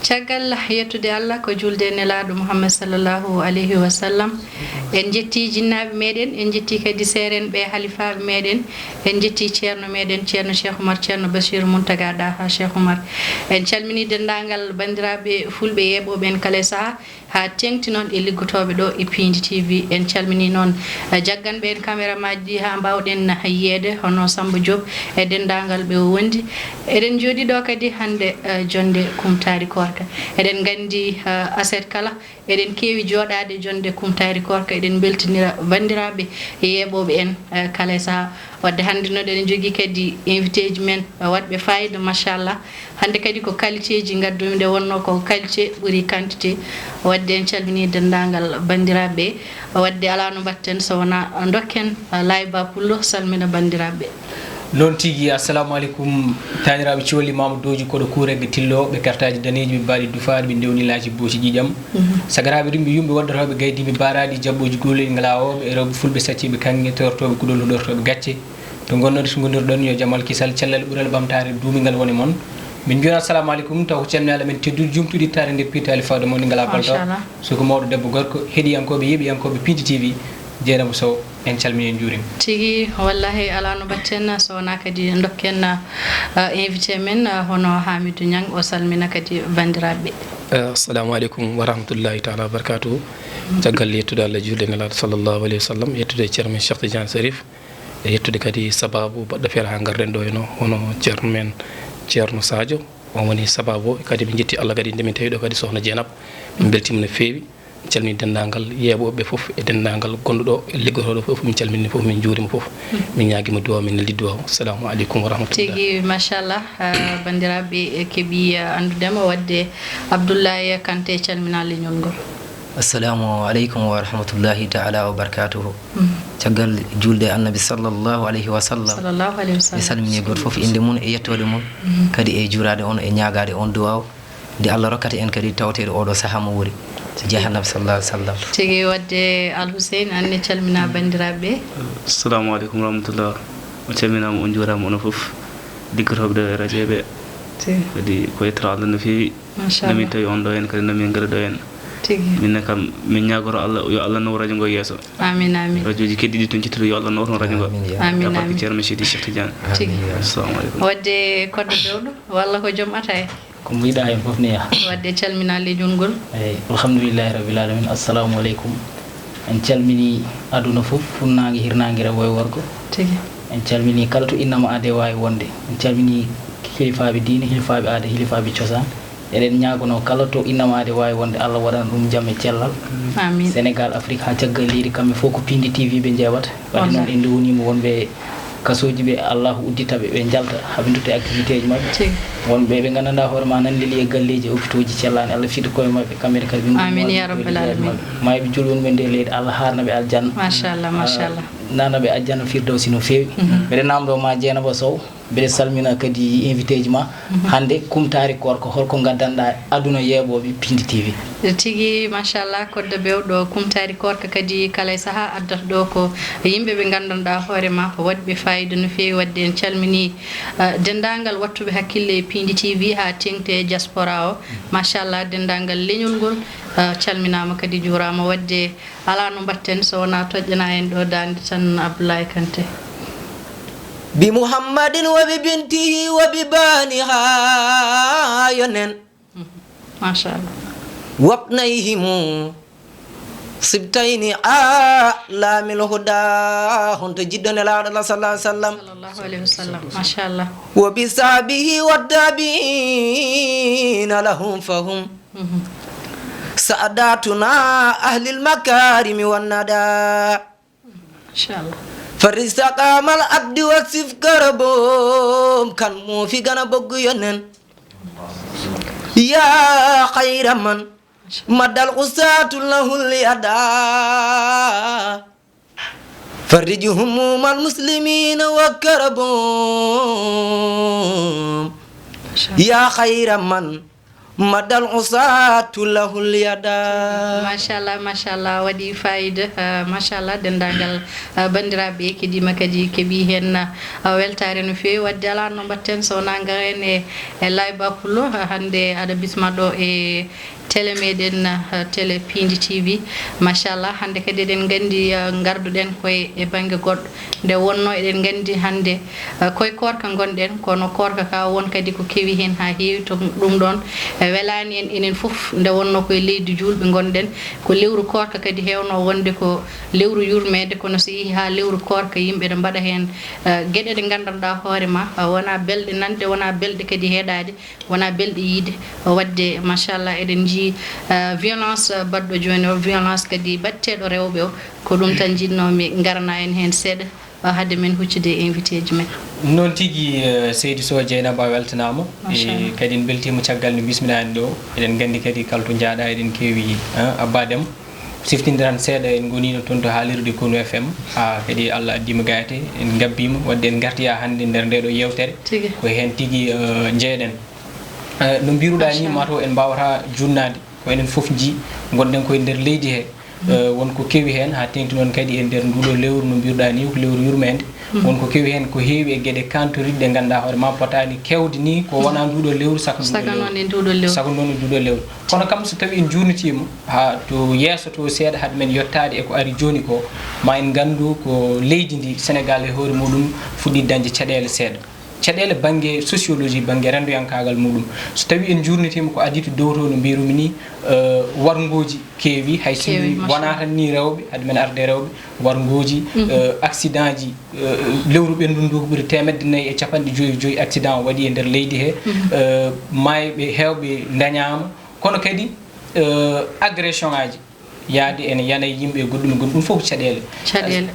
caggal yettude Allah ko julde nelaɗo Muhammad sallallahu alayhi wa sallam en jetti jinnaɓe meɗen en jetti kadi seren ɓe halifaɓe meɗen en jetti ceerno meɗen ceerno Cheikh Oumar ceerno Bachir Mountaga Daha Cheikh Oumar en calmini dendagal bandiraɓe fulɓe yeɓoɓe en kala saaha ha tengti noon e liggotoɓe ɗo e Pindi TV en calmini noon jagganɓe en caméra maji ha mbawɗen yiyede hono Samba Diop e dendagal ɓe wondi eɗen jooɗi ɗo kadi hande jonde Kumtari Korka eɗen gandi aset kala eɗen keewi joɗade jonde Kumtari Korka eɗen beltinira bandiraɓe yeɓoɓe en kala saaha wadde hande noon eɗen jogui kadi invité ji men wadɓe fayida machallah hande kadi ko qualité ji gaddumi nde wonno ko qualité ɓuuri quantité wadde en calmini dendagal bandiraɓe wadde ala no mbatten so wona dokken Layba Pullo salmina bandiraɓe non tigui assalamu aleykum taniraɓe cooli mamadouji koɗo kuurege tillo ɓe kartaji daneji ɓe mbaɗi dufaɗi ɓe ndewni laaji boosi ƴiƴam sagaraɓe ɗum ɓe yumɓe waddotoɓe gaydiɓe baraɗi jabboji guulel ngalawoɓe e rewɓe fulɓe sacciɓe kanŋe tortoɓe kuɗol huɗortoɓe gacce to gonnoɗe to gonirɗon yo jamal kisal cellal ɓuural ɓamtare duumigal woni moon min joni assalamu aleykum taw ko calmi Allah men teddude jumtuɗi ittade nder piitali fawde moon ngala balta soko mawɗo debbo gorko heeɗiyankoɓe yeeɓiyankoɓe Pindi TV Dieynaba Sow en calmini en juurima tigui wallahi ala no mbatten so wona kadi dokken invité men hono Hamidou Niang o salmina kadi bandiraɓe assalamu aleykum wa rahmatullahi taala wa barakatuhu caggal yettude Allah julde nelaɗo sallllahu alayhi wa sallam yettude ceerno men Cheikh Tidiane Sérif e yettude kadi sababu baɗɗo feere ha garden ɗo eno hono ceerno men ceerno Sadio on woni sababu kadi ɓe jetti Allah kadi ndemin tawi ɗo kadi sohna Dieynaba min beltima no feewi calmini dendagal yeeɓoɓe foof e dendagal gonɗuɗo e liggotoɗo foof min calmini foof min juurima foof min ñaguima duwaw min neldi duwaw assalamu aleykum wa rahmatullah tigui machallah bandiraɓe keeɓi andudema wadde Abdoulaye Kanté calmina leñol ngol assalamu aleykum wa rahmatullahi taala wa barakatuhu caggal julde annabi sallllahu alayhi wa sallam ɓe salmini goto foof inde mum e yettode mum kadi e juurade on e ñagade on duwaw nde Allah rokkata en kadi tawteɗo oɗo saaha mo wori jeeha annabi sallallahu alayhi wa sallam tigi wadde Al Hussein anne calmina bandiraɓe assalamu aleykum rahmatullah o calminama on juurama ono foof liggotoɓe ɗo e radio ɓe kadi ko yettoro Allah no feewi nomin tawi on ɗo hen kadi nomin gaɗa ɗo hen minne kam min ñagoro Allah yo Allah nawo radio ngo yesso amin amin radio ji keddiɗi toon cittuɗo yo Allah nawo radio ngo amin amin ceerno Cheikh Tidiane assalamu aleykum wadde koddo dewɗo walla ko joom ataye ko mbiɗa hen foof ne yaha wadde calmina leñol ngol eyyi alhamdulillahi rabbil alamin assalamu aleykum en calmini aduna foof funnague hirnague rewo e worgo tigi en calmini kala to innama aade wawi wonde en calmini hilifaɓe diine hilifaɓe aada hilifaɓe cosaan eɗen ñagono kala to innama aade wawi wonde Allah waɗana ɗum jaam e cellal amin Sénégal Afrique ha caggal leydi kamɓe fof ko Pindi TV ɓe jeewata wadde noon en dewonima wonɓe kasoji ɓe Allah udditaɓe ɓe jalta haɓe dutta activité ji mabɓe wonɓe ɓe gandanɗa hoorema nandeli e galleji hôpitaux ji cellani Allah fiɗa koye mabɓe kamɓe kadi amin ya rabbal alamin mayɓe julwonɓe nde leydi Allah harnaɓe aljanna machallah machallah nanaɓe aljanna firdawsi no fewi mbeɗa namdo ma Dieynaba Sow mbeɗa salmina kadi invité ji ma hande Kumtari Korka holko gaddanɗa aduna yeeɓoɓe Pindi TV tigui machallah koddo bewɗo Kumtari Korka kadi kala saaha addata ɗo ko yimɓe ɓe gandanɗa hoorema waɗɓe fayida no fewi wadde en calmini dendagal wattuɓe hakkille e Pindi TV ha tengte diaspora o machallah dendagal leñol ngol calminama kadi juurama wadde ala no mbatten so wona tojƴana en ɗo dande tan Abdoulaye Kanté bi muhammadin wa bi bintihi wa bi baniha yonen machallah wabnayhimu sibtayni alamil huda honto jiɗɗo nelaɗo Allah sallallahu alayhi wa sallam machallah wa bi sahbihi waddabina lahum fahum سعداتنا أهل المكارم والندى إن شاء الله فالاستقام العبد وصف كربهم كان موفي غنا بغيونن يا خير من مدى القساة له اليدا فرج هموم المسلمين وكربهم يا خير من مد العصاة له اليدا ما شاء الله ودي فايدة ما شاء الله دندانgal bandiraɓe kedima kadi keeɓi hen weltare no fewi wadde ala no mbatten so nangaren e layba pulo hande aɗa bismaɗo e télé meɗen télé Pindi TV machallah hande kadi eɗen gandi garduɗen koye e banggue goɗɗo nde wonno eɗen gandi hande koye korka gonɗen kono korka ka won kadi ko kewi hen ha heewi to ɗum ɗon welani en enen foof nde wonno koye leydi julɓe gonɗen ko lewru korka kadi hewno wonde ko lewru yurmede kono so yeehi ha lewru korka yimɓe ɗe mbaɗa hen gueɗe ɗe gandanɗa hoorema wona belɗe nande wona belɗe kadi heeɗade wona belɗe yiide wadde machallah eɗen jii violence baɗɗo joni o violence kadi batteɗo rewɓe o ko ɗum tan jinnomi garana en hen seeɗa hade men huccude invité ji men noon tigui Seydou Sow Dieynaba weltanama e kadi en beltima caggal no bisminani ɗo eɗen gandi kadi kalto jaaɗa eɗen keewi abbadem siftindiran seeɗa en gonino toon to haalirde Kono FM ha kadi Allah addima gayate en gabbima wadde en gartiya hande nder ndeɗo yewtere ko hen tigui jeeɗen no mbiruɗa ni mataw en mbawata junnade ko enen foof ji gonɗen koye nder leydi he wonko kewi hen ha tengti noon kadi e nder nduɗo lewru no mbiruɗa ni ko lewru yurmede wonko kewi hen ko heewi e gueɗe kantoriɗe ganduɗa hoore ma potani kewde ni ko wona nduɗo lewru saka noon e nduɗo lewru kono kam so tawi en jurnitima ha to yesso to seeɗa haade men yettade eko ari joni ko ma en gandu ko leydi ndi Sénégal e hoore muɗum fuɗɗi dañde caɗele seeɗa caɗele banggue sociologie banggue rendoyankagal muɗum so tawi en jurnitima ko adi to dow to no mbirumi ni wargoji keewi hay sinno wona tan ni rewɓe haade men arde rewɓe wargoji accident ji lewru ɓendu ndu ko ɓuuri 450 accident waɗi e nder leydi he mayɓe hewɓe dañama kono kadi agression ngaji yaade ene yana yimɓe goɗɗum ɗum fof caɗele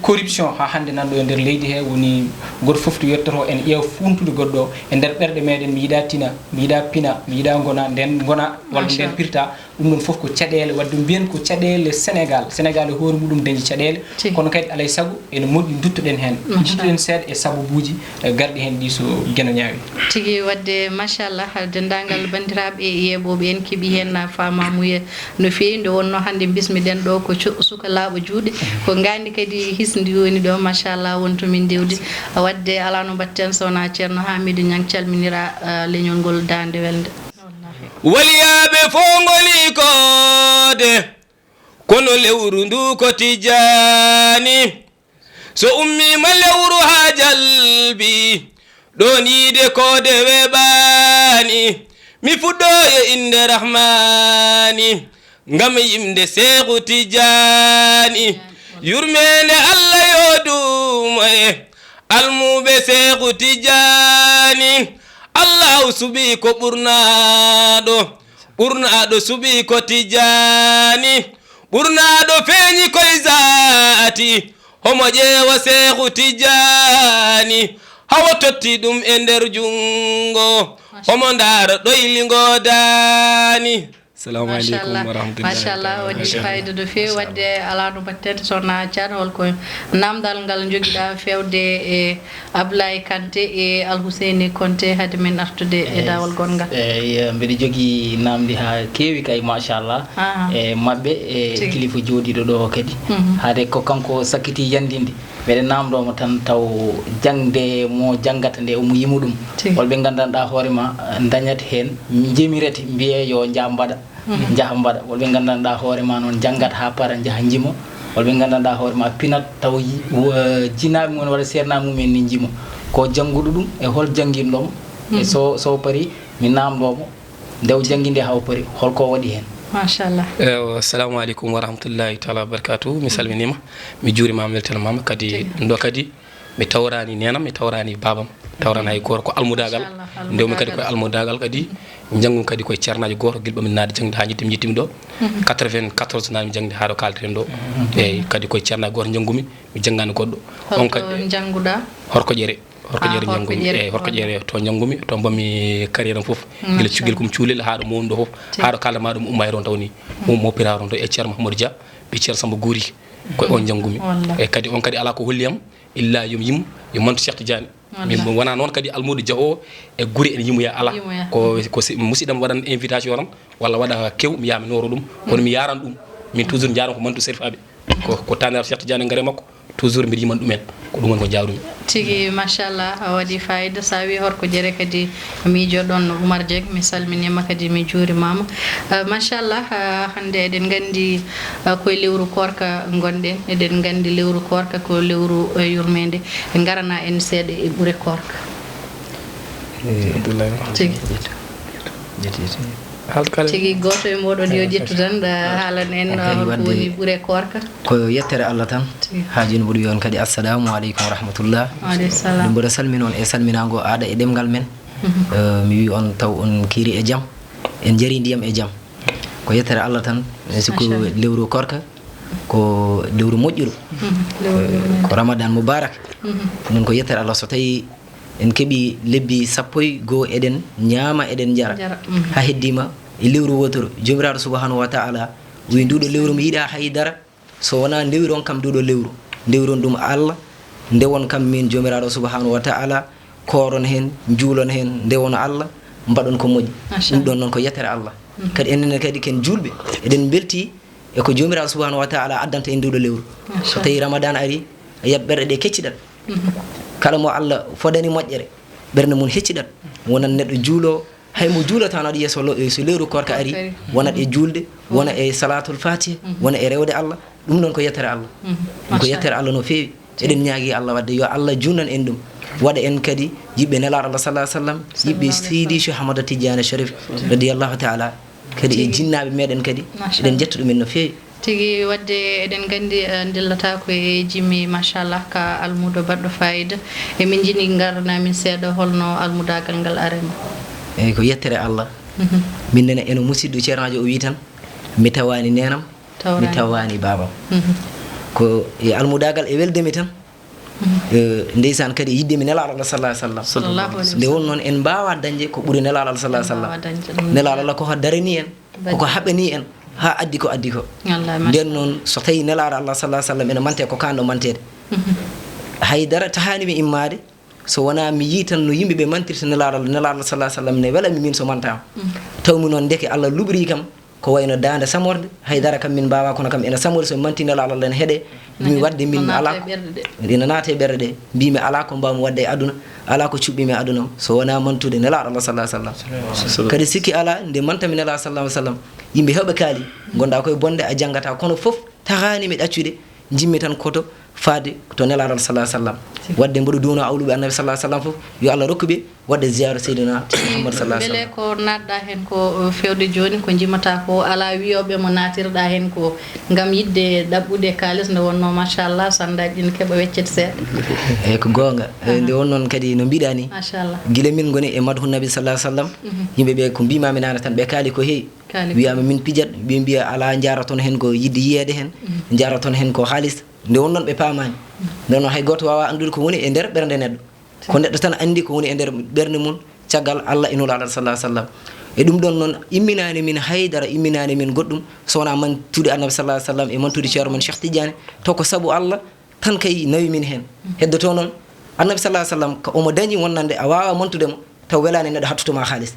corruption ha hande nanɗo e nder leydi he woni goto fof to yettoto en ƴeew funtude goɗɗo e nder ɓerɗe meɗen mi yiiɗa tina mi yiiɗa pina mi yiiɗa gona nden gona walla nden pirta ɗum ɗon fof ko caɗele wadde mbiyen ko caɗele Sénégal e hoore muɗum dañi caɗele kono kadi alay saago ene moƴƴi duttoɗen hen duttoɗen seeɗa e sababuji garɗi hen ɗi so gueno ñaawi tigui wadde machallah dendagal bandiraɓe yeɓoɓe en keeɓi hen famamuya no fewi nde wonno hande bismiɗen ɗo ko suka laaɓa juuɗe ko gandi kadi hisdi woni ɗo machallah wontomin dewde wadde ala no mbatten sowona ceerno Hamidou Niang calminira leñol ngol dande welde waliyaɓe fo ngoli kode kono lewru ndu ko tijani so ummima lewru ha jalbi ɗon yiide kode weɓani mi fuɗɗo e inde rahmani ngam yimde Seehu Tijani yurmede Allah yoduma e almuɓe Seehu Tijani Allah subi ko ɓurnaɗo subi ko Tijani ɓurnaɗo feeñi koye zaati homo ƴeewa Seehu Tijani hawa totti ɗum e nder jungo homo ndaara ɗoyli godani assalamu aleykum wa rahmatullahi machallah waɗi fayida do fewi wadde ala no mbatten sonna thiane holko namdal ngal joguiɗa fewde e Ablaye Kanté e Alhousseyni Konté hade men artude e dawol gongal eyyi mbiɗa jogui namdi ha kewi kay machallah e mabɓe e kilifa jooɗiɗo ɗo kadi haade ko kanko sakkiti yandinde mbeɗa namdomo tan taw jangde mo janggata nde omo yima ɗum holɓe gandanɗa hoorema dañat hen jemirete mbiye yo mbaɗa jaaha mbaɗa wolɓe gandanɗa hoorema noon janggat ha para jaaha jimo wolɓe gandanɗa hoorema pinat taw jinaɓe mumen walla sernaɓe mumen ni jimo ko jangguɗo ɗum e hol jangguinɗomo e so paari mi namdomo ndew jangguinde haw paari holko waɗi hen machallah assalamu aleykum wa rahmatullahi taala wabarakatuh mi salminima mi juurimama weltanamama kadi ɗum ɗo kadi mi tawrani nenam mi tawrani babam tawrana hay goto ko almudagal ndewmi kadi koye almudagal kadi janggum kadi koye ceernajo goto guilɓami naade jangde ha jittimi ɗo 94 nami jangde haɗo kalten ɗo eyyi kadi koye ceernajo goto janggumi mi janggani goɗɗo on kadi jangguɗa horko ƴere janggumi eyyi horko ƴere to janggumi to mbami carriére am foof guila cugel komi cuulel haɗo mowoni ɗo foof haɗo kaldama ɗum umma e toon tawni mo pira toon to e ceerno Mahamadou Dia ɓe ceerno Samba Guri koye on janggumi eyyi kadi on kadi ala ko holliyam illa yomi yimmo yo mantu Cheikh Tidiane min wona noon kadi almudo jaho e guri en yimoya ala ko musidɗam waɗan invitation tan walla waɗa kew mi yaha mi noro ɗum kono mi yaran ɗum min toujours jaran ko mantu serfaɓe ko tanir Cheikh Tidiane ngare makko toujours mbiɗa yiman ɗumen ko ɗum woni ko jawrumi tigi machallah a waɗi fayida sa wi horko jeere kadi miijo ɗon Oumar Dieng mi salminima kadi mi juurimama machallah hande eɗen gandi koye lewru korka gonɗen eɗen gandi lewru korka ko lewru yurmede ɓe garana en seeɗa e ɓuure korka tigi tigi goto e moɗon yo ƴettu tan haalan en holko woni ɓuure korka ko yettere Allah tan haajino ɓuuri yon kadi assalamu aleykum wa rahmatullah ɗum mboɗo salmini on e salminago aɗa e ɗemgal men mi wi on taw on kiiri e jaam en jari ndiyam e jaam ko yettere Allah tan siko lewru korka ko lewru moƴƴuɗo ko ramadan moubarak non ko yettere Allah so tawi en keeɓi lebbi 11 eɗen ñaama eɗen jara ha heddima e lewru wotoro jomiraɗo subahanahu wa taala wi nduɗo lewru mi yiiɗa haydara so wona ndewri on kam nduɗo lewru ndewron ɗum Allah ndewon kam min jomiraɗo subahanahu wa taala koron hen juulon hen ndewon Allah mbaɗon ko moƴƴi ɗum ɗon noon ko yettere Allah kadi enen kadi ken julɓe eɗen belti e ko jomiraɗo subahanahu wa taala addanta en nduɗo lewru so tawi ramadan ari a yiyat ɓerɗe ɗe kecciɗat kala mo Allah fodani moƴƴere ɓernde mum hecciɗat wonat neɗɗo juulo haymo juulata no aɗa yiya so lewru korka ari wonat e julde wona e salatul fatih wona e rewde Allah ɗum noon ko yettere Allah ɗum ko yettere Allah no feewi eɗen ñaagui Allah wadde yo Allah junnan en ɗum waɗa en kadi yiɓɓe nelaɗo Allah sallah sallam yiɓɓe Seydi Cheikh Ahmada Tidiane Sharif radiyallahu taala kadi e jinnaɓe meɗen kadi eɗen jetta ɗumen no feewi tigi wadde eɗen gandi dillata ko e jimmi machallah ka almudo baɗɗo fayida emin jini garanamin seeɗa holno almudagal ngal arema eyyi ko yettere Allah min nene eno musidɗo ceernajo o wi tan mi tawani nenam mi tawani babam ko e almudagal e weldemi tan ndeysan kadi yiddemi nelaɗo Allah sallah sallam nde won noon en mbawa dañde ko ɓuuri nelaɗo Allah sallah sallam nelaɗo Allah koko darani en koko haɓani en ha addi ko nden noon so tawi nelaɗo Allah sallah sallam ene mante ko kanɗo mantede haydara tahanimi immade so wona mi yi tan no yimɓeɓe mantirta nelaɗo sallah sallam ne welami min so mantama tawmi noon ndeke Allah luɓri kam ko wayno dande samorde haydara kam min mbawa kono kam ene samori so manti nelaɗo Allah ne heeɗe mbimi wadde min ala ina naate ɓerɗe ɗe mbimi ala ko mbawmi wadde e aduna ala ko cuɓɓimi e aduna so wona mantude nelaɗo Allah sallah sallam kadi sikki ala nde mantami nelaɗo sallah sallam yimɓe heɓe kaali gonda koye bonde a janggata kono foof tahanimi ɗaccude jimmi tan koto faade to nelaɗo Allah sallah sallam wadde mboɗo duwno awluɓe annabi sallah sallam foof yo Allah rokkuɓe wadde ziyara seydina Muhammad sallah sallam beele ko natɗa hen ko fewde joni ko jimata ko ala wiyoɓe mo natirɗa hen ko gam yidde ɗaɓɓude kalis nde wonno machallah sandaji ɗin keeɓa weccete seeɗa eyyi ko gonga nde won noon kadi no mbiɗa ni machallah guila min goni e madhu nabi sallah sallam yimɓeɓe ko mbimami nane tan ɓe kaali ko heewi wiyama min pijat ɓe mbiya ala jaraton hen ko yidde yiyede hen jaraton hen ko haalis nde won noon ɓe pamani nden noon hay goto wawa andude ko woni e nder ɓernde neɗɗo ko neɗɗo tan andi ko woni e nder ɓernde mum caggal Allah e nulaɗo sallah sallam e ɗum ɗon noon imminani min haydara imminani min goɗɗum so wona mantude annabi sallah sallam e mantude ceerno men Cheikh Tidiane to ko saabu Allah tan kay nawi min hen heddoto noon annabi sallah sallam ko omo dañi wonnande a wawa mantudemo taw welani neɗɗo hattutoma haalis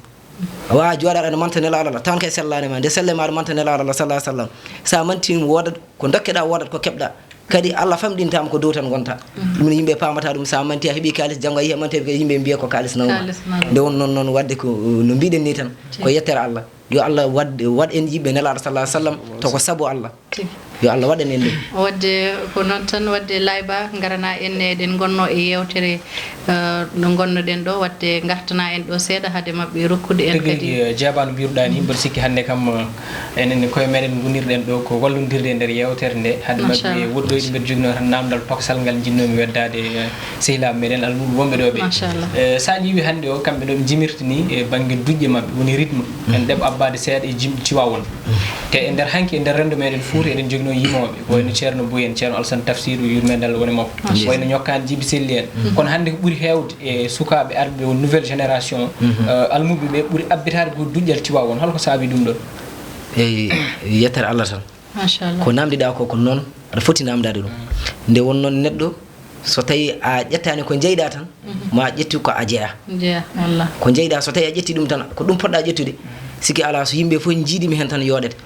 a wawa joɗaɗa ne manta nelaɗo Allah tan kay sellani ma nde sellema aɗa manta nelaɗo Allah sallah sallam sa manti wodat ko dokkeɗa wodat ko keɓɗa kadi Allah famɗintama ko dow tan gonta ɗum ne yimɓe pamata ɗum sa manti a heeɓi kalis janggo a yiya mante yimɓe mbiya ko kalis nawma nde won noon wadde ko no mbiɗen ni tan ko yettere Allah yo Allah waɗ en yimɓe nelaɗo sallah sallam to ko saabu Allah yo Allah waɗan en ɗum wadde ko noon tan wadde layba garana en eɗen gonno e yewtere no gonnoɗen ɗo wadde gartana en ɗo seeɗa haade mabɓe rokkude en kadi jeeba no mbiruɗa ni mbeɗa sikki hannde kam enen koye meɗen gonirɗen ɗo ko wallodirde e nder yewtere nde haade mabɓe woɗɗoyɗe mbeɗa jogino tan namdal toksal ngal jinnomi weddade sehilaɓe meɗen almuɓe wonɓe ɗo ɓe sa ƴiwi hannde o kamɓe ɗo ɓe jimirta ni e banggue duƴƴe mabɓe woni rythme en ɗeɓ abbade seeɗa e jimɗi Tiwawon te e nder hanki e nder rendo meɗen Fouta eɗen jogino yimoɓe wayno ceerno Boy en ceerno Alassane Tafsirou yurmedal woni makko wayno ñokkani Djiby Selli en kono hannde ko ɓuuri hewde e sukaɓe arɓe o nouvelle génération almuɓe ɓe ɓuuri abbitade ko duƴƴal Tiwawon holko saabi ɗum ɗon eyyi yettere Allah tan machallah ko namdiɗa ko noon aɗa foti namdade ɗum nde won noon neɗɗo so tawi a ƴettani ko jeyɗa tan ma ƴetti ko a jeeya wallah ko jeyɗa so tawi a ƴetti ɗum tan ko ɗum poɗɗa ƴettude sikki ala so yimɓe fof jiiɗimi hen tan yooɗete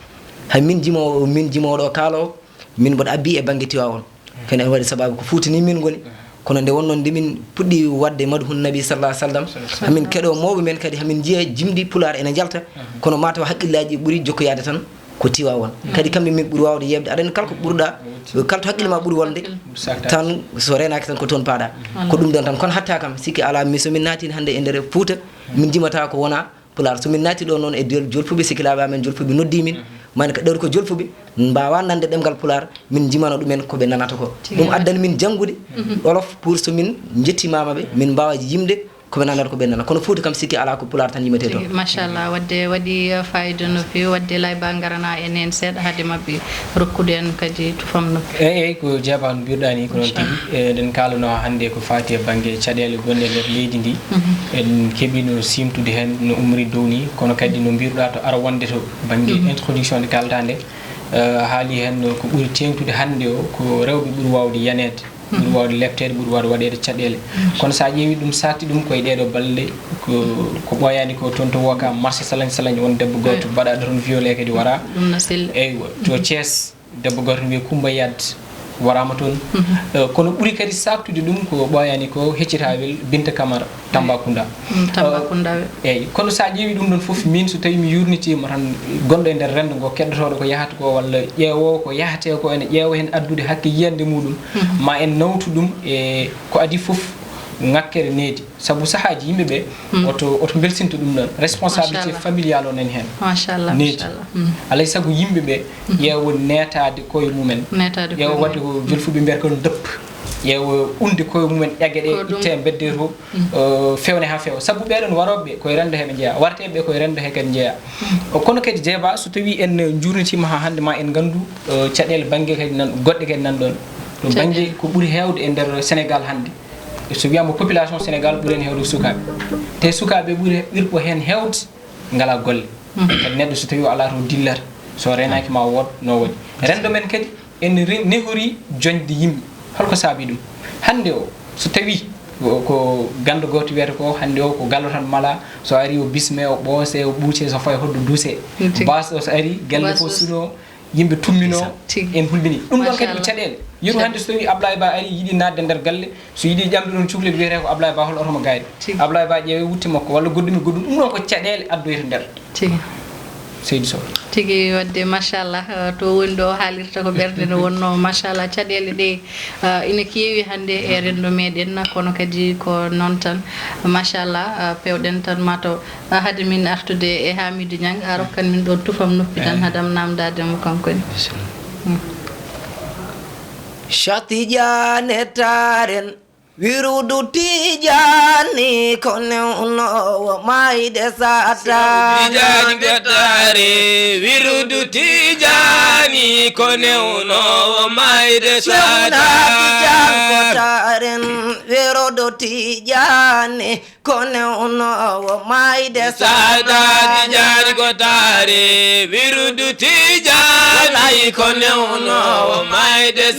hay min jimoɗo kaalowo min mboɗo abbi e banggue Tiwawon kene waɗi sababu ko Fuutani min goni kono nde wonnoon nde min puɗɗi wadde madhun nabi sallah sallam hamin keɗo mawɓe men kadi hamin jiiya jimɗi pular ene jalta kono mataw haqqillaji ɓuuri jokkoyade tan ko Tiwawon kadi kamɓe min ɓuuri wawde yebde aɗa andi kala ko ɓurɗa kala to haqqille ma ɓuuri wonde tan so renaki tan ko toon paaɗa ko ɗum ɗon tan kono hatta kam sikki ala mi somin naatini hannde e nder Fouta min jimata ko wona pular somin naati ɗo noon e jolfuɓe sikkilaɓe amen jolfuɓe noddi min mani ko ɗewde ko jolfuɓe mbawa nande ɗemgal pular min jimano ɗumen koɓe nanata ko ɗum addani min janggude olof pour so min jettimamaɓe min mbawa yimde koɓe nanata ko ɓe nana kono Fouta kam sikki ala ko pular tan yimete to machallah wadde waɗi fayida no fewi wadde layba garana en hen seeɗa haade mabɓe rokkude en kadi tufam no eyyi ko jeeba no mbiruɗa ni ko noon tigui eɗen kalano hannde ko fati e banggue caɗele gonɗe e nder leydi ndi en keeɓino simtude hen no umri dow ni kono kadi no mbiruɗa to ara wonde to banggue introduction nde kalata nde haali hen ko ɓuuri tengtude hannde o ko rewɓe ɓuuri wawde yanede ɓuuri wawde leptede ɓuuri wawde waɗede caɗele kono sa ƴeewi ɗum sarti ɗum koye ɗeɗo balɗe ko ɓoyani ko toon to woka marché salagne won debbo goto mbaɗaɗo toon violé kadi wara eyyi to Thiés debbo goto wiye Coumba Yade warama toon kono ɓuuri kadi saktude ɗum ko ɓoyani ko Heccitawel Binta Camara Tambacounda eyyi kono sa ƴeewi ɗum ɗon foof min so tawi mi yurnitima tan gonɗo e nder rendo ngo keɗotoɗo ko yahata ko walla ƴeewowo ko yahate ko ene ƴeewa hen addude hakke yiyande muɗum ma en nawtu ɗum e ko adi foof ngakkere needi saabu sahaji yimɓeɓe oto belsinto ɗum ɗon responsabilité familial o nani hen machallah needi alay saago yimɓeɓe ƴeewa netade koye mumen ƴeewa wadde ko jolfuɓe mbiyata ko dëpp ƴeewa unde koye mumen ƴaggue ɗe itte bedde to fewne ha fewa saabu ɓeɗon waroɓeɓe koye rendo heɓe jeeya warteɓe koye rendo he kadi jeeya kono kadi jeeba so tawi en jurnitima ha hande ma en gandu caɗele banggue kadi nan goɗɗe kadi nan ɗon to banggue ko ɓuuri hewde e nder Sénégal hande so wiyama population Sénégal ɓuuri hen hewde sukaɓe te sukaɓe ɓuuri ɓirɓo hen hewde ngala golle kadi neɗɗo so tawi o ala to dillata so renaki ma wood no waɗi rendo men kadi en nehori joñde yimɓe holko saabi ɗum hande o so tawi ko gando goto wiyata ko hande o ko gallo tan mala so ari o bisme o ɓoose o ɓuuce so fayi hoddo duuse bas o so ari gelle fo suno yimɓe tummino en hulɓini ɗum ɗon kadi ko caɗele yeru hande so tawi Ablaye Ba ari yiiɗi nadde nder galle so yiiɗi ƴamde ɗon cukalel wiyete ko Ablaye Ba hol otomo gayde Ablaye Ba ƴeewe wutti makko walla goddumi goɗɗum ɗum ɗon ko caɗele addoyta nder Seydou Sow tigi wadde machallah to woni ɗo haalirta ko ɓerde no wonno machallah caɗele ɗe ina keewi hannde e rendo meɗen kono kadi ko noon tan machallah pewɗen tan mataw haade min artude e Hamidou Niang a rokkan min ɗo tufam noppi tan haadam namdademo kankoni Cheikh Tidiane taren wirudu Tidiane ko newnowo mayde satane Tidiane goddare wirudu Tidiane ko newnowo mayde Tidiane ko taren wirudu Tidiane ko newnowo mayde Tidiane goddare wirudu Tidiane ko newnowo mayde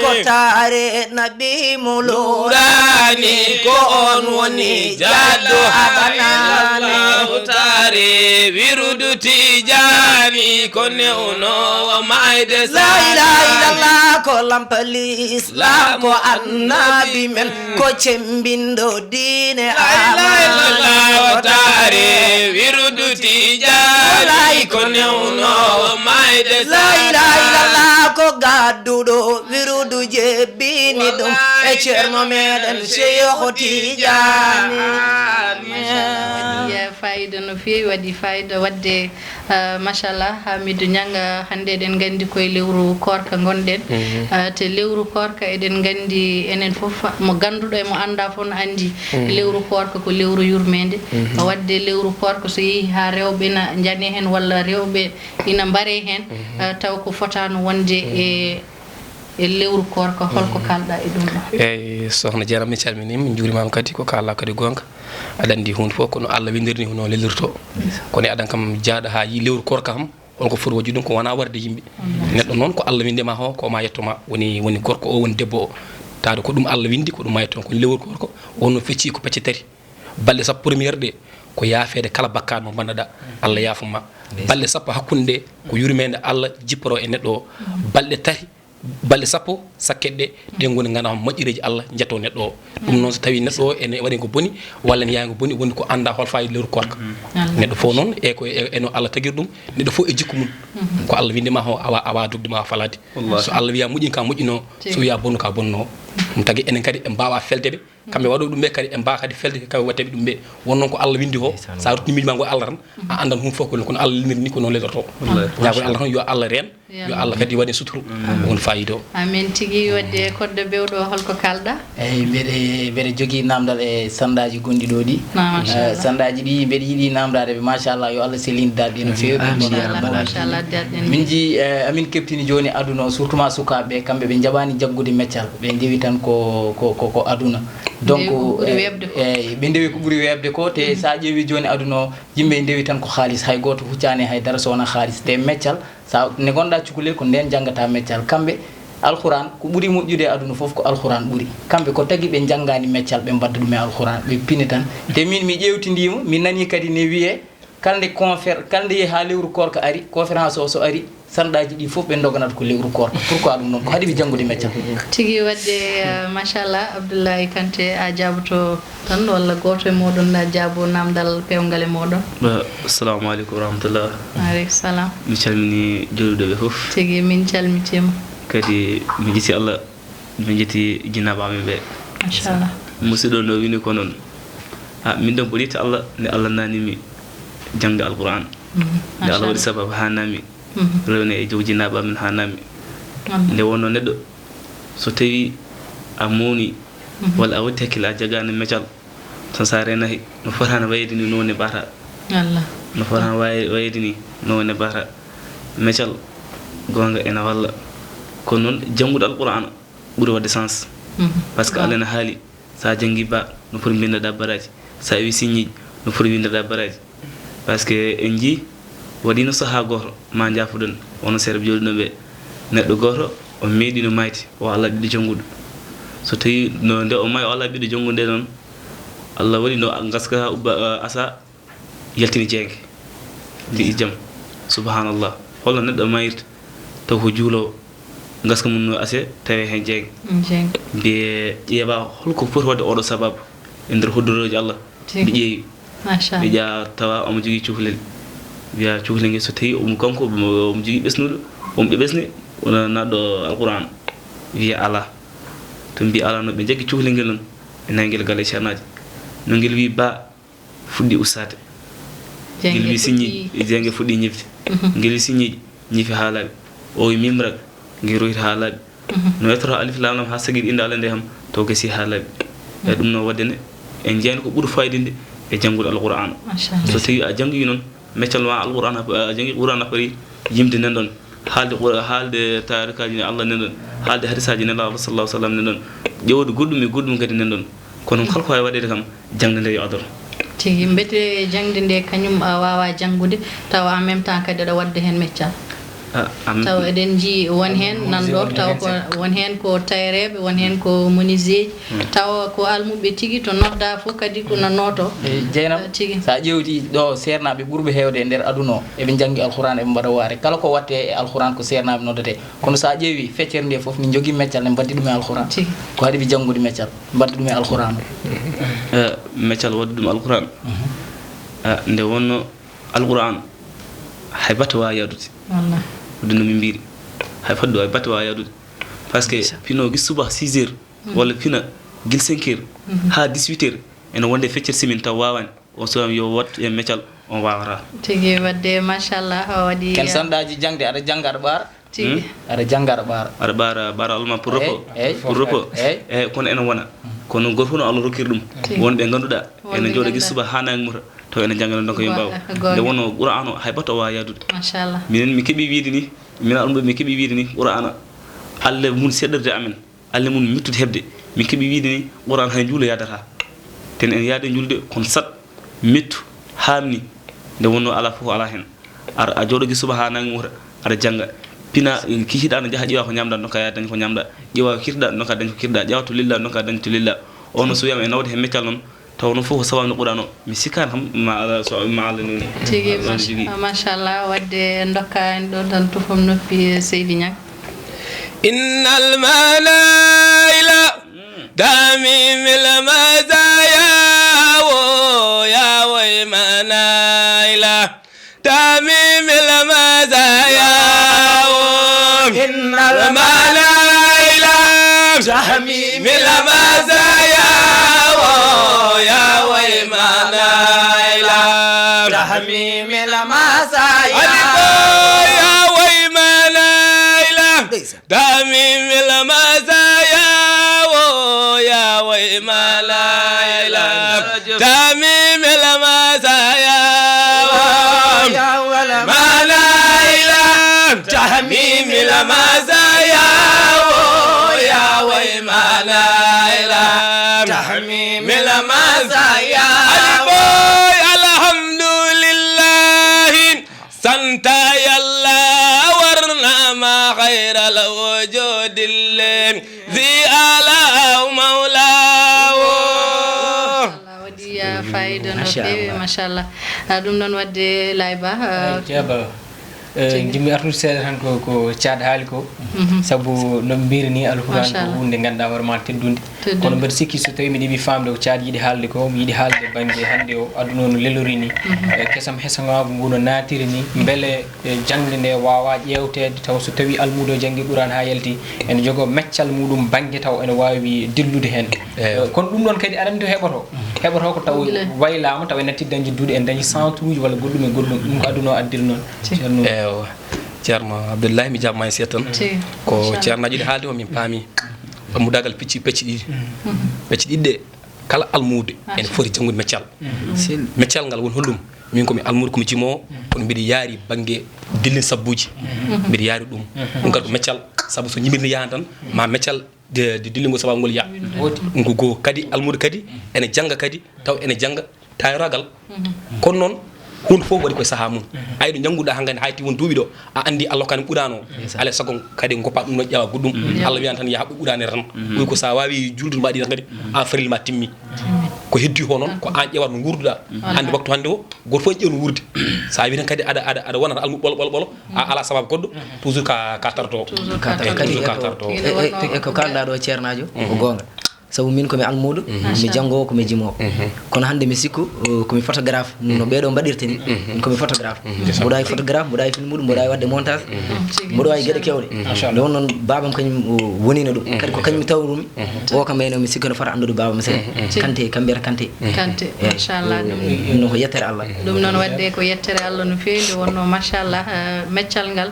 ko tare nabi mulurani ko on woni jaddo abanane tare wirudu Tidiane ko newnowo mayde la ilaha illallah ko lampali islam ko annabi men ko cembindo dine Allah tare wirudu Tidiane ko newnowo mayde la ilaha illallah ko gadduɗo wirudu jebbini ɗum e ceerno meɗen Cheikh Tidiane fayida no fewi waɗi fayida wadde machallah Hamidou Niang hande eɗen gandi koye lewru korka gonɗen te lewru korka eɗen gandi enen foof mo ganduɗo e mo anda fof no andi lewru korka ko lewru yurmede wadde lewru korka so yeehi ha rewɓe ina jane hen walla rewɓe ina mbare hen taw ko fotano wonde e lewru korka holko kalɗa e ɗum ɗo eyyi sohna Dieynaba mi calminima min juurimama kadi ko kala kadi gonga aɗa andi hunde fof kono Allah windirni hono lelirto kono aɗan kam jaaɗo ha yi lewru korka kam holko foti wajjude ɗum ko wona warde yimɓe neɗɗo noon ko Allah windema ho ko ma yettoma woni gorko o woni debbo o taade ko ɗum Allah windi ko ɗum ma yettoma ko lewru gorko wonno fecci ko pecce tati balɗe sappo premiére ɗe ko yaafede kala bakkaɗo mo bandaɗa Allah yaafuma balɗe sappo hakkunde ɗe ko yurmede Allah jipporo e neɗɗo o balɗe tati balɗe sappo sakkeɗe ɗe ɗen goni gandama moƴƴireji Allah jetto neɗɗo o ɗum noon so tawi neɗɗo o ene waɗi ko boni walla ne yawi ko boni woni ko anda hol fayi lewru korka neɗɗo fof noon e ko eno Allah tagiri ɗum neɗɗo fof e jikku mum ko Allah windima ho awa dugde ma falade so Allah wiya moƴƴin ka moƴƴino so wiya bonnu ka bonno ɗum tagui enen kadi en mbawa feldeɓe kamɓe waɗo ɗum ɓe kadi en mbawa kadi felde kamɓe watteɓe ɗum ɓe won noon ko Allah windi ho sa ruttini miijo ma ngo Allah tan a andan hum fof kono Allah limiri ni ko noon ledoto ñagoy Allah tan yo Allah reen yo Allah kadi waɗe suturu won fayida o amin tigui wadde koddo bewɗo holko kalɗa eyyi mbeɗe jogui namdal e sandaji gonɗi ɗo ɗi sandaji ɗi mbeɗe yiiɗi namdadeɓe machallah yo Allah selinde darɗe no fewi machallah darɗen min ji amin keptini joni aduna o surtout ma sukaɓeɓe kamɓe ɓe jaɓani jaggude meccal ɓe ndewi tan ko aduna donc eyyi ɓe ndewi ko ɓuuri webde ko te sa ƴeewi joni aduna o yimɓe ndewi tan ko haalis hay goto huccani haydara so wona haalis te meccal sa ne gonɗa cukalel ko nden janggata meccal kamɓe alquran ko ɓuuri moƴƴude aduna foof ko alquran ɓuuri kamɓe ko tagui ɓe janggani meccal ɓe mbadda ɗum e alquran ɓe pini tan te min mi ƴewtidima mi nani kadi ne wiye kalde yeehi ha lewru korka ari conférence o so ari sandaji ɗi fof ɓe doganata ko lewru korka pourquoi ɗum noon ko haɗiɓe janggude meccal tigui wadde machallah Abdoulaye Kanté a jaaboto tan walla goto e moɗon a jaabo namdal pewgal e moɗon assalamu aleykum warahmatullah aleykum salam mi calmini joluɗoɓe foof tigui min calmitima kadi mi jetti Allah mi jetti jinnaɓamen ɓe machallah musidɗo no wini ko noon min ɗon ɓoɗita Allah nde Allah nanimi jangde alquran nde Allah waɗi sababu ha nami rewne e jow jinnaɓe amen ha nami nde wonno neɗɗo so tawi a mawni walla a watti hakkille a jagani meccal tan sa renahi no fotano wayde ni nowone mbata no fotano wayde ni nowone mbata meccal gonga ena walla kono noon janggude alqur'ana ɓuuri wadde sens par ce que Allah ne haali sa janggi ba no foti bindaɗa baraji sa wi signiji no foti windaɗa baraji par ce que en jii waɗino saaha goto ma jafuɗon wono seeɗa ɓe jooɗinoɓe neɗɗo goto o meeɗino mayde o Allah ɓiɗɗo jangguɗo so tawi no nde o maayi o Allah ɓiɗɗo jangguɗo nde noon Allah waɗi no gaska ubba asa yaltini jeegue mbi jaam subhanallah holno neɗɗo mayirta taw ko juulowo gaska mum no ase tawi hen jeegue mbiye ƴeeɓa holko foti wadde oɗo sababu e nder hoddoroji Allah ɓe ƴeewi ɓe ƴa tawa omo jogui cukalel wiya cukalel ngel so tawi omo kanko omo jogui ɓesnuɗo omo ɓe ɓesni wona naɗɗo alquran wiya ala to mbi ala no ɓe jaggi cukalel ngel noon ɓe nayi ngel galle ceernaji no ngel wi ba fuɗɗi ustade ngel wi siñiji jenge fuɗɗi ñifde ngel wi siñiji ñifi ha laaɓi o wi mimrak ngel royta ha laaɓi no yettoto alif lam lam ha sagui inde Allah nde ham to gasi ha laaɓi e ɗum no waddene en jeyani ko ɓuuri fayidinde e janggude alqur'ana so tawi a janggi noon meccal ma alqur'ana a janggi qur'ana pari yimde nen ɗon haalde tarikaji ne Allah nen ɗon haalde hadisaji nen Allah sallallahu alaihi wasallam nen ɗon ƴewde goɗɗum e goɗɗum kadi nen ɗon kono kala ko wawi waɗede kam jangde nde yo adoro tigi mbete jangde nde kañum a wawa janggude taw en même temps kadi aɗa wadda hen meccal taw eɗen jii won hen nanɗo taw ko won hen ko tayreɓe won hen ko menuisier taw ko almuɓe tigui to nodda fof kadi ko nonnoto jeynam tigui sa ƴewti ɗo sernaɓe ɓuurɓe hewde e nder aduna o eɓe janggi alquran eɓe mbaɗa waare kala ko watte e alquran ko sernaɓe noddete kono sa ƴeewi feccere nde foof ni jogui meccal ne mbaddi ɗum e alquran ko haɗiɓe janggude meccal mbaddi ɗum e alquran meccal wadde ɗum alquran nde wonno alquran hay batte wawi yadude ɗum no min mbiri hay faddu hay batte wawi yadude par ce que pino gis suba 6 heures walla pina guil 5 heures ha 18 heures ene wonde feccere simin taw wawani o so yo wat e meccal on wawata tigi wadde machallah o waɗi ken sandaji jangde aɗa jangga aɗa ɓaara tigi aɗa jangga aɗa ɓaara aɗa ɓaara alma pour repos eyyi kono ene wona kono goto fof no Allah rokkiri ɗum wonɓe ganduɗa ene jooɗo gis suba ha nangi muta taw ene jangga donc yo mbaw nde wonno qur'an o hay batte o wawi yadude machallah minen mi keeɓi wiide ni min almuɓe mi keeɓi wiide ni qur'an Allah mun seɗɗorde amen Allah mun mittude hebde mi keeɓi wiide ni qur'an hay juulo yadata ten en yaade julde kono sat mettu hamni nde wonno ala fof ala hen a jooɗogi subahana mum aɗa janga pina kihiɗa no jaha ƴeewa ko ñamɗa ɗon ka yaa dañ ko ñamɗa ƴeewa kirɗa ɗon ka dañ ko kirɗa ƴeewa to lilla ɗon ka dañ to lilla ono so wiyama e nawde he meccal noon taw non fof ko sababu no ɓuurano mi sikkani kam ma ala nuni tigi machallah wadde dokka en ɗo tan tufom noppi Seydi Niang innal manaila damimil mazaya wo ya way manaila damimil mazaya wo innal manaila damimil mazaya wo ya way manaila tahmimil masaya ya way manaila damimil mazaya wo ya way manaila damimil mazaya ya wala manaila tahmimil mazaya wo ya way manaila tahmimil mazaya aliboy alhamdulillah santa yalla warna ma khairal wujudil zi ala mawlawo wadi fayda no fewi machallah ɗum noon wadde layba jaba jimmi artude seeɗa tan ko caad haali ko sabu no mbiri ni alquran ko hunde ganduɗa hoorema teddude kono mbeɗa sikki so tawi miɗa yiiɓi famde ko caad yiiɗi haalde ko mi yiiɗi haalde banggue hannde o aduna no lelori ni kesam hesagogo ngu no naatiri ni beele jangde nde wawa ƴewtede taw so tawi almudo janggi quran ha yalti ene jogo meccal muɗum banggue taw ene wawi dillude hen kono ɗum ɗon kadi aɗa andi to heɓoto ko taw waylama taw en natti dañde duuɗe en dañi centre uji walla goɗɗum e goɗɗum ɗum ko aduna o addiri noon ceerno Abdoulaye mi jaɓma e seeɗa tan ko ceernaji ɗi haalde o min paami mudagal pecce ɗiɗi pecce ɗiɗi ɗe kala almude ene foti janngude meccal meccal ngal woni hollum min komi almude komi jimowo kono mbiɗa yaari banggue dillin sabbuji mbiɗa yaari ɗum kadi ko meccal saabu so yimirni yahan tan ma meccal de dillingo sababu ngol ya ngo goo kadi almude kadi ene jangga kadi taw ene jangga tayragal kono noon hunde fof waɗi koye saaha mum ayi ɗo jannguɗa hankkadi hayti won duuɓi ɗo a andi Allah kane ɓuurano alay saago kadi goppa ɗum ɗo ƴeewa goɗɗum Allah wiyan tan yaha ɓe ɓuuranere tan ɓuuri ko sa wawi julde mbaɗi tan kadi an faril ma timmi ko heddi ho noon ko an ƴewat no gurduɗa andi waktu hannde o goto fof ƴeew no wurde sa wi tan kadi aɗa wonata almu ɓolo a ala sababu goɗɗo toujours ka tarto kadi ko kalɗa ɗo ceernajo ko gonga sabu min komi almuɗo mi janngowo komi jimowo kono hannde mi sikku komi photographe no ɓeɗo mbaɗirta ni komi photographe mboɗo wawi photographe mboɗo wawi filmuɗo mboɗo wawi wadde montage mboɗo wawi gueɗe kewɗe nde won noon babam kañum wonino ɗum kadi ko kañum tawrumi o kam ene mi sikku no fota andude babam seeɗa Kanté kam mbiyata Kanté machallah ɗum noon ko yettere Allah ɗum noon wadde ko yettere Allah no fewi nde wonno machallah meccal ngal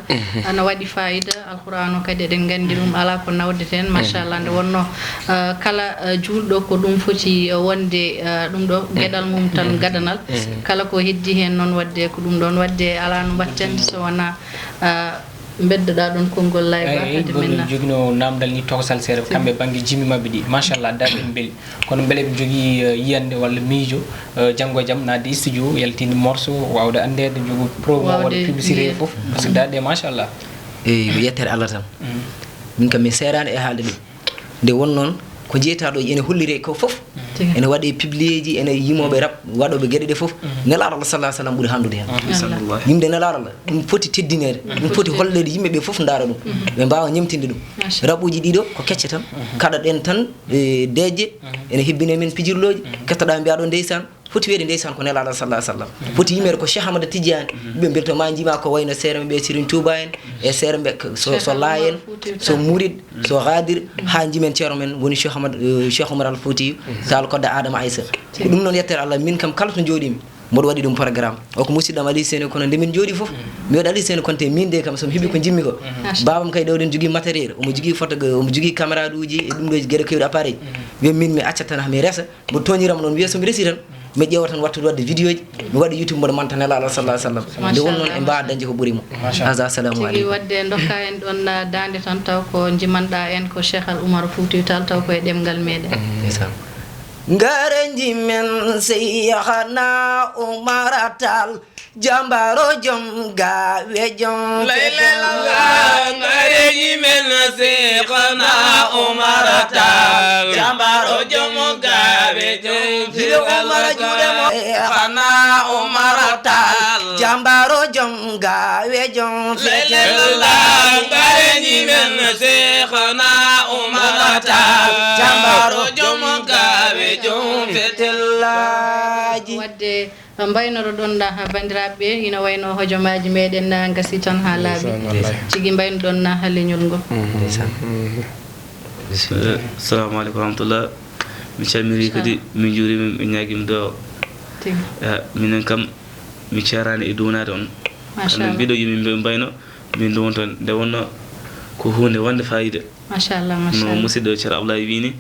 ana waɗi fayida alquran o kadi eɗen gandi ɗum ala ko nawdeten machallah nde wonno kala julɗo ko ɗum foti wonde ɗum ɗo gueɗal mum tan gadanal kala ko heddi hen noon wadde ko ɗum ɗon wadde ala no batten so wona beddoɗa ɗon konngol layba hade menna jogino namdal ni tokosal seeɗa kamɓe banggue jimmi mabɓe ɗi machallah darde en beeli kono beele ɓe jogui yiyande walla miijo janggo e jaam nadde studio yaltinde morceau wawde andede jogo promo waɗa publicité e foof par ce que darde machallah eyi ko yettere Allah tan min kam mi serani e haalde ɗum nde won noon ko jeetaɗo ene hollire ko fof ene waɗe publier ji ene yimoɓe rap waɗoɓe gueɗe ɗe fof nelaɗo Allah sallah sallam ɓuuri handude hen yimde nelaɗo Allah ɗum foti teddinede ɗum foti hollede yimɓeɓe fof daara ɗum ɓe mbawa ñemtinde ɗum raɓuji ɗiɗo ko kecce tan kaɗaɗen tan deeje ene hebbine men pijirloji kettoɗa mbiyaɗo ndeysan foti weede ndeysan ko nelaɗo sallah sallam foti yimede ko Cheikh Ahmada Tidiane ɓe mbirto ma jima ko wayno seeremɓe ɓe Serigne Touba en e seeremɓe so Laye en so Mourid so Ghadir ha jimen ceero men woni Cheikh Oumar Al Fouti Tall Kodda Adama Aissa ɗum noon yettere Allah min kam kala to jooɗimi mboɗo waɗi ɗum programme o ko musidɗam Ali Sene kono nde min jooɗi fof mi waɗi Ali Sene Konté min de kam somi heeɓi ko jimmi ko babam kay ɗewɗen jogui matériel omo jogui photo omo jogui caméra ɗuji e ɗum ɗo gueɗe kewɗe appareil wiya min mi accat tan mi resa mbo toñirama noon wiya somi resi tan mi ƴeewa tan wattude wadde vidéo ji mi waɗa YouTube mboɗo manta nelaɗo sallah sallam nde won noon e mbawa dañde ko ɓuurimo asa assalamu aleykum wadde dokka en ɗon dande tan taw ko jimanɗa en ko Cheikh Al Oumar Fouti Tall taw koye ɗemgal meɗen ngare jimen seykhana Oumar Tall jambaro jom gawe jom ngareji men Seexna Umar Taal jambaro jom gawe jom Umar jude mo Seexna Umar Taal jambaro jom gawe jom ngareji men Seexna Umar Taal jambaro jom gawe jom fetelaji wadde mbaynoro ɗon ɗa ha bandiraɓe ina wayno hojomaji meɗen gasi tan ha laaɓi cigui mbayno ɗon na ha leñol ngol assalamu aleykum warahmatullah mi calmini kadi min juurimi mi ñaguimi do minen kam mi ceerani e duwnade on ande mbiɗo yimi ɓe mbayno min ɗum toon nde wonno ko hunde wonde fayida machallah no musidɗo ceerno Abdoulaye wini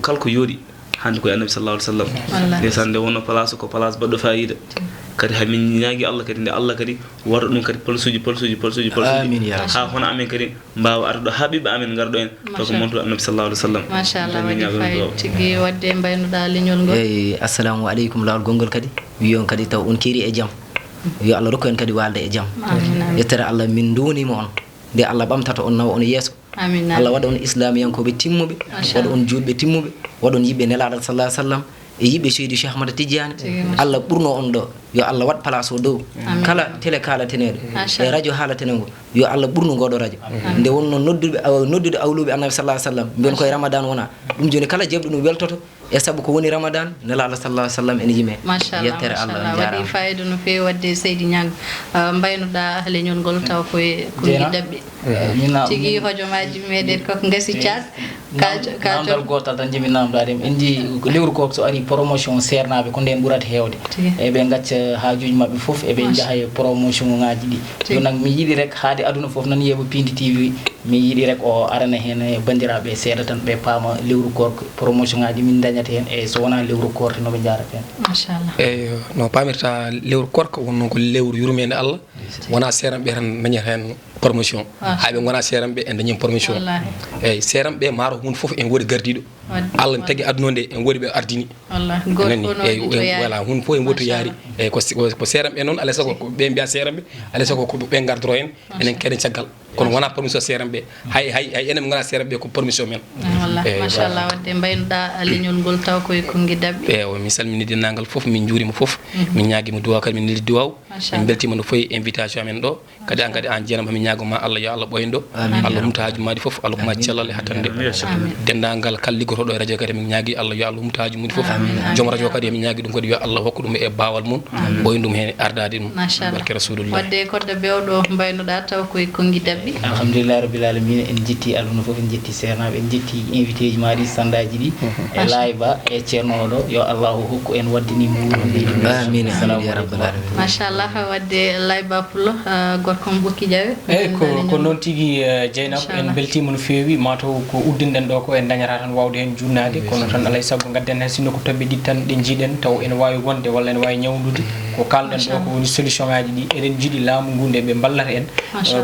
kalko yooɗi hande koye annabi sallallahu alaihi wasallam ndesan nde wonno place ko place baɗɗo fayida kadi hamin ñaagui Allah kadi nde Allah kadi warɗo ɗum kadi palsuji ha hono amen kadi mbawa arɗo ha ɓiɓɓe amen garɗo en to ko montuɗo annabi sallallahu alaihi wasallam machallah waɗi fayida tigui wadde mbaynoɗa leñol ngol eyyi assalamu aleykum lawol gongol kadi wiyon kadi taw on keeri e jaam yo Allah rokku en kadi walde e jaam yettere Allah min duunima on nde Allah ɓamtata on nawa on yeeso Allah waɗa on islamiyankoɓe timmuɓe waɗa on julɓe timmuɓe waɗa on yiɓɓe nelaɗo sallah sallam e yiɓɓe seydi Cheikh Ahmada Tidiane Allah ɓurno on ɗo yo Allah waɗ place o dow kala télé kalateneɗo e radio haalatenego yo Allah ɓurno ngoɗo radio nde wonno noddude awluɓe annabi sallah sallam mbiyon koye ramadan wona ɗum joni kala jebɗo ɗum weltoto e saabu ko woni ramadan nelaɗo sallah sallam ene yime yettere Allah waɗi fayida no fewi wadde seydi ñang mbaynoɗa leñol ngol taw koye ɗaɓɓe tigui hojomaji meɗen koko gasi cas namdal gotal tan jimi namdade en ji lewru ko so ari promotion sernaɓe ko nden ɓurata hewde eɓe gacca hajuji mabɓe foof eɓe jaaha e promotion ngaji ɗi ɗum nak mi yiiɗi rek haade aduna foof nan yeeɓa Pindi TV mi yiiɗi rek o arana hen e bandiraɓe seeɗa tan ɓe paama lewru korko promotion ngaji min dañata hen e so wona lewru korte noɓe jarata hen machallah eyyi no pamirta lewru korko wonno ko lewru yurmede Allah wona seeranɓe tan dañata hen promotion haɓe gona seeranɓe en dañi promotion eyyi seeranɓe maaro hunde foof en woodi gardiɗo Allah tagui aduna nde en woodi ɓe ardini voilà hunde foof en woodi to yaari eyyi ko seeranɓe noon alay saago ɓe mbiya seeranɓe alay saago ko ɓe gardoro en enen keɗen caggal kono wona permission seeranɓe hay enen ɓe gona seeranɓe ko permission men machallah wadde mbaynoɗa leñol ngol taw koye konngui dabɓe eyyi mi salmini dennagal foof min juurima foof min ñaguima duwaw kadi min nelli duwaw min beltima no foyi invitation amen ɗo kadi an kadi an jeenama min ñagoma Allah yo Allah ɓoyno ɗo Allah humta haaju maɗi foof Allah kuma cellal e hattande dendagal kala liggotoɗo e radio kadi min ñaagui Allah yo Allah humta haaju muɗi foof joom radio kadi min ñaagui ɗum kadi yo Allah hokku ɗum e bawal mum ɓoyno ɗum hen ardade ɗum barke rasulullah wadde kodde bewɗo mbaynoɗa taw koye konngui dabɓe alhamdulillah rabbil alamin en jetti aduna foof en jetti sernaɓe en jetti invité ji maɗi sandaji ɗi e layba e ceerno oɗo yo Allah hokku en waddinimo amin ya rabbal alamin machallah wadde layba pullo gorko mo Bokki Diawe eyyi ko noon tigui Dieynaba en beltima no fewi mataw ko uddinɗen ɗo ko en dañata tan wawde hen junnade kono tan alay saago gadden hen sinno ko tobɓe ɗiɗi tan ɗe jiiɗen taw ene wawi wonde walla ene wawi ñawdude ko kalɗen ɗo ko woni solution ngaji ɗi eɗen jiiɗi laamu ngu nde ɓe ballata en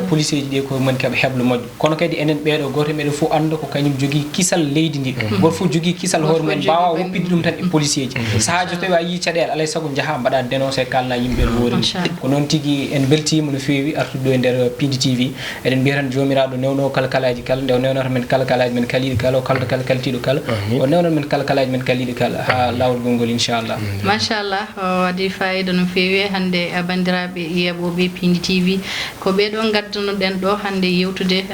police ji ɗi ko moni keeɓa heɓlo moƴƴo kono kadi enen ɓeɗo goto meɗen fof anda ko kañum jogui kisal leydi ndi goto fof jogui kisal hoore mumen mbawa woppide ɗum tan e policier ji sahaji tawi a yii caɗele alay saago jaaha mbaɗa dénoncé kalna yimɓe no woori ko noon tigui en beltima no fewi artude ɗo e nder Pindi TV eɗen mbiya tan jomiraɗo newno kala kalaji kala nde o newnata men kala kalaji men kaliɗi kala o kalta kala kaltiɗo kala o newnan men kala kalaji men kaliɗi kala ha lawol gongol inchallah machallah waɗi fayida no fewi hande bandiraɓe yeɓoɓe Pindi TV ko ɓeɗo gaddunoɗen ɗo hande yewtude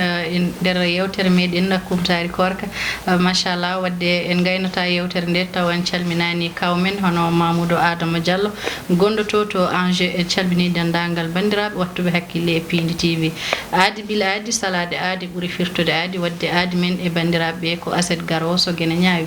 nder yewtere meɗen kumtari korka machallah wadde en gaynata yewtere nde taw en calminani kawmen hono Mamoudou Adama Diallo gonɗoto to Angers en calmini dendagal bandiraɓe wattuɓe hakkille e Pindi TV aadi bila aadi salade aadi ɓuuri firtude aadi wadde aadi men e bandiraɓe ko Aset Garoso Guéné Ñaawi